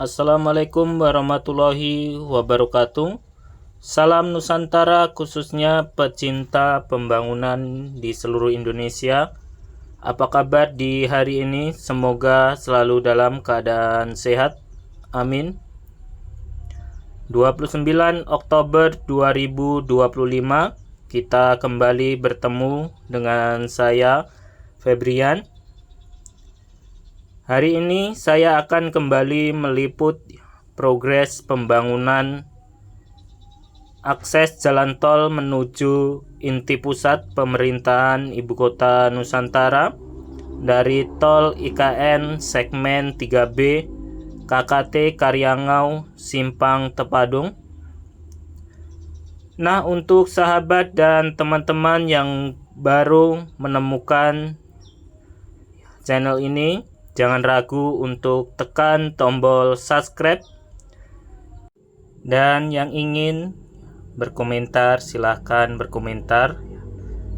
Assalamualaikum warahmatullahi wabarakatuh. Salam Nusantara, khususnya pecinta pembangunan di seluruh Indonesia. Apa kabar di hari ini? Semoga selalu dalam keadaan sehat. Amin. 29 Oktober 2025, kita kembali bertemu dengan saya, Febrian. Hari ini saya akan kembali meliput progres pembangunan akses jalan tol menuju inti pusat pemerintahan Ibu Kota Nusantara dari tol IKN segmen 3B KKT Karyangau Simpang Tepadung. Nah, untuk sahabat dan teman-teman yang baru menemukan channel ini, jangan ragu untuk tekan tombol subscribe, dan yang ingin berkomentar silahkan berkomentar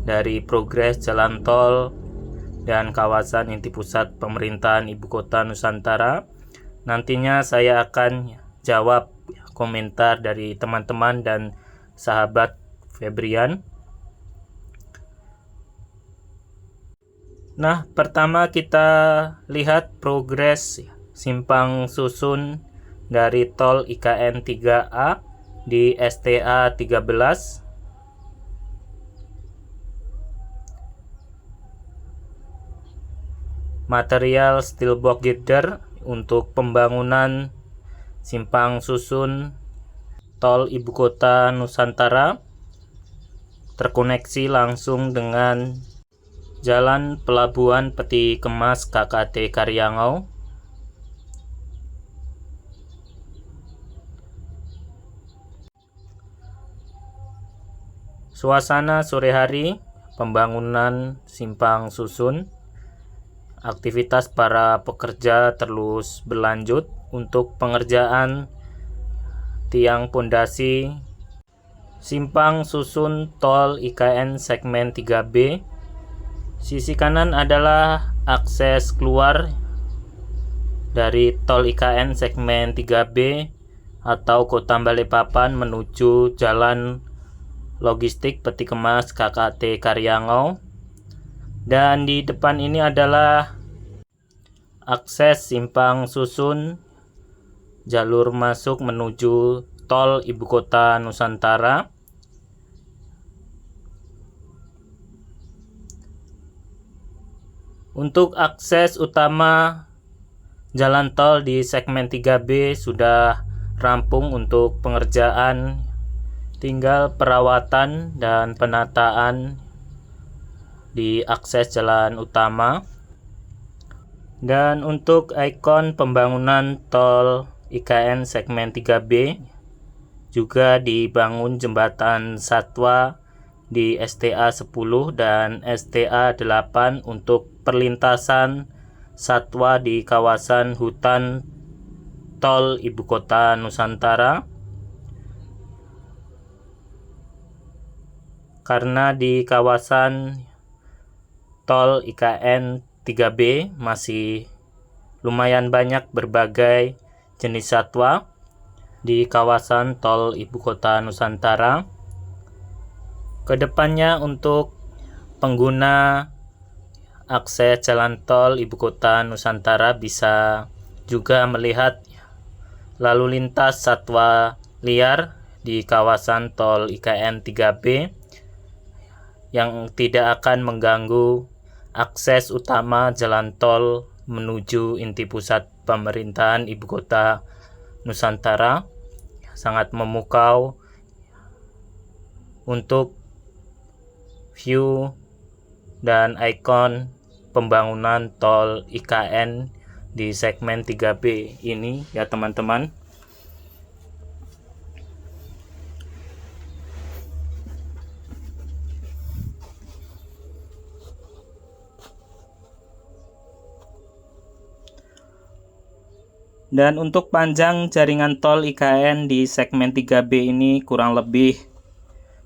dari progres jalan tol dan kawasan inti pusat pemerintahan Ibu Kota Nusantara. Nantinya saya akan jawab komentar dari teman-teman dan sahabat Febrian. Nah, pertama kita lihat progres simpang susun dari tol IKN 3A di STA 13. Material steel box girder untuk pembangunan simpang susun tol Ibu Kota Nusantara terkoneksi langsung dengan Jalan Pelabuhan Peti Kemas KKT Karyangau. Suasana sore hari pembangunan simpang susun. Aktivitas para pekerja terus berlanjut untuk pengerjaan tiang pondasi simpang susun tol IKN segmen 3B. Sisi kanan adalah akses keluar dari tol IKN segmen 3B atau Kota Balikpapan menuju Jalan Logistik Peti Kemas KKT Karyangau. Dan di depan ini adalah akses simpang susun jalur masuk menuju tol Ibu Kota Nusantara. Untuk akses utama jalan tol di segmen 3B sudah rampung untuk pengerjaan, tinggal perawatan dan penataan di akses jalan utama. Dan untuk ikon pembangunan tol IKN segmen 3B juga dibangun jembatan satwa di STA 10 dan STA 8 untuk perlintasan satwa di kawasan hutan tol Ibu Kota Nusantara. Karena di kawasan tol IKN 3B masih lumayan banyak berbagai jenis satwa di kawasan tol Ibu Kota Nusantara. Kedepannya untuk pengguna akses jalan tol Ibu Kota Nusantara bisa juga melihat lalu lintas satwa liar di kawasan tol IKN 3B yang tidak akan mengganggu akses utama jalan tol menuju inti pusat pemerintahan Ibu Kota Nusantara. Sangat memukau untuk view dan ikon pembangunan tol IKN di segmen 3B ini ya teman-teman. Dan untuk panjang jaringan tol IKN di segmen 3B ini kurang lebih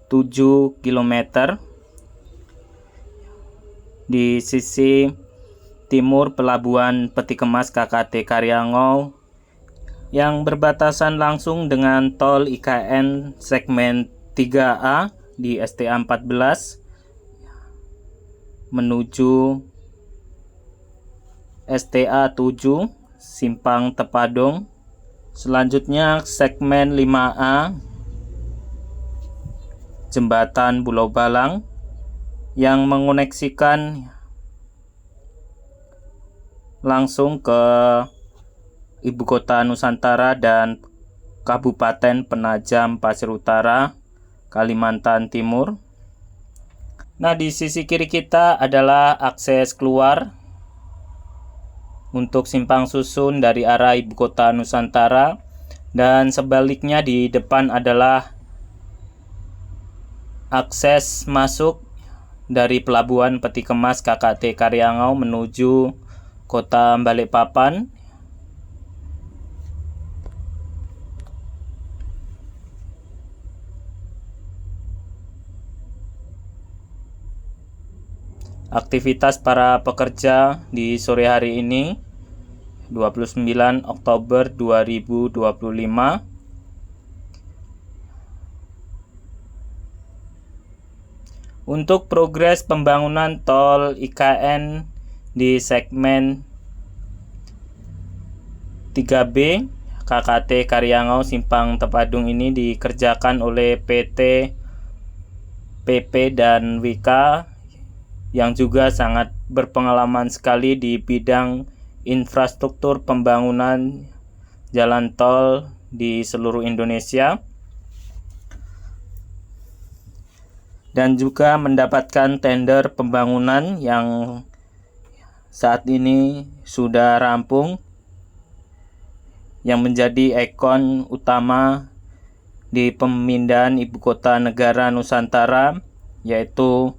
7 km. Di sisi timur Pelabuhan Peti Kemas KKT Karyangau yang berbatasan langsung dengan tol IKN segmen 3A di STA 14 menuju STA 7 Simpang Tepadong. Selanjutnya segmen 5A Jembatan Pulau Balang yang mengoneksikan langsung ke Ibu Kota Nusantara dan Kabupaten Penajam Pasir Utara, Kalimantan Timur. Nah, di sisi kiri kita adalah akses keluar untuk simpang susun dari arah Ibu Kota Nusantara, dan sebaliknya di depan adalah akses masuk dari Pelabuhan Peti Kemas KKT Karyangau menuju Kota Balikpapan. Aktivitas para pekerja di sore hari ini 29 Oktober 2025. Untuk progres pembangunan tol IKN di segmen 3B KKT Karyangau Simpang Tepadung ini dikerjakan oleh PT PP dan WIKA yang juga sangat berpengalaman sekali di bidang infrastruktur pembangunan jalan tol di seluruh Indonesia, dan juga mendapatkan tender pembangunan yang saat ini sudah rampung, yang menjadi ikon utama di pemindahan Ibu Kota Negara Nusantara, yaitu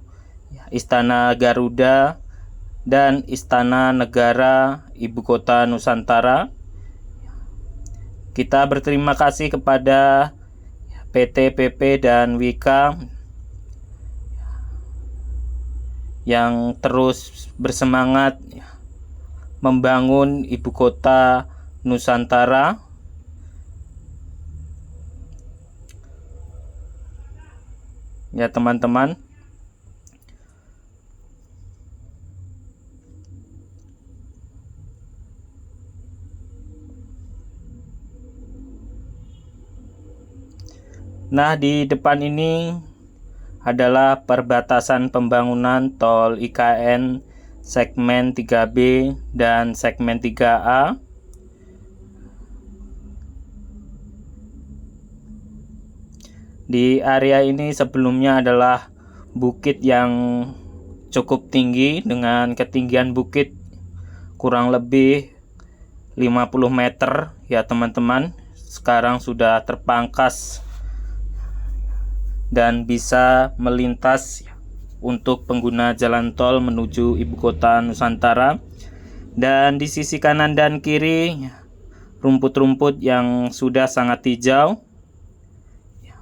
Istana Garuda dan Istana Negara Ibu Kota Nusantara. Kita berterima kasih kepada PT PP dan WIKA yang terus bersemangat membangun Ibu Kota Nusantara. Ya teman-teman, nah di depan ini adalah perbatasan pembangunan tol IKN segmen 3B dan segmen 3A. Di area ini sebelumnya adalah bukit yang cukup tinggi dengan ketinggian bukit kurang lebih 50 meter ya teman-teman. Sekarang sudah terpangkas dan bisa melintas untuk pengguna jalan tol menuju Ibu Kota Nusantara. Dan di sisi kanan dan kiri rumput-rumput yang sudah sangat hijau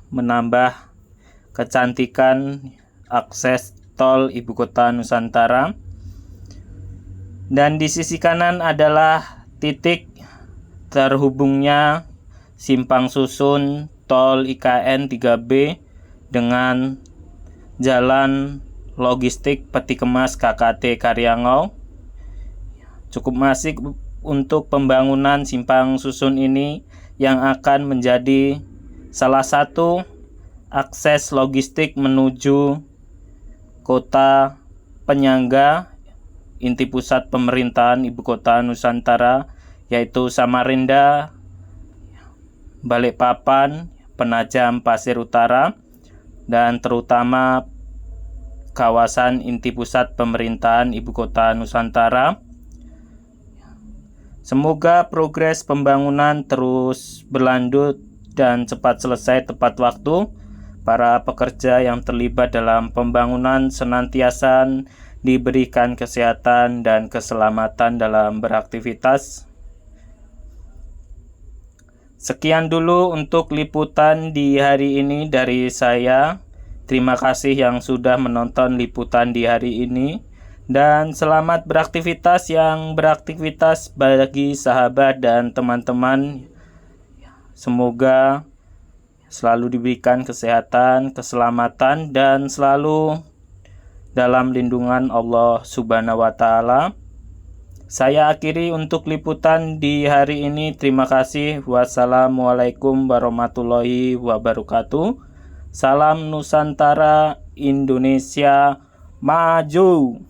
menambah kecantikan akses tol Ibu Kota Nusantara. Dan di sisi kanan adalah titik terhubungnya simpang susun tol IKN 3B dengan jalan logistik Peti Kemas KKT Karyangau. Cukup masif untuk pembangunan simpang susun ini yang akan menjadi salah satu akses logistik menuju kota penyangga inti pusat pemerintahan Ibu Kota Nusantara, yaitu Samarinda, Balikpapan, Penajam Pasir Utara, dan terutama kawasan inti pusat pemerintahan Ibu Kota Nusantara. Semoga progres pembangunan terus berlanjut dan cepat selesai tepat waktu. Para pekerja yang terlibat dalam pembangunan senantiasa diberikan kesehatan dan keselamatan dalam beraktivitas. Sekian dulu untuk liputan di hari ini dari saya. Terima kasih yang sudah menonton liputan di hari ini. Dan selamat beraktivitas bagi sahabat dan teman-teman Semoga selalu diberikan kesehatan, keselamatan, dan selalu dalam lindungan Allah Subhanahu wa Ta'ala. Saya akhiri untuk liputan di hari ini. Terima kasih. Wassalamualaikum warahmatullahi wabarakatuh. Salam Nusantara, Indonesia Maju.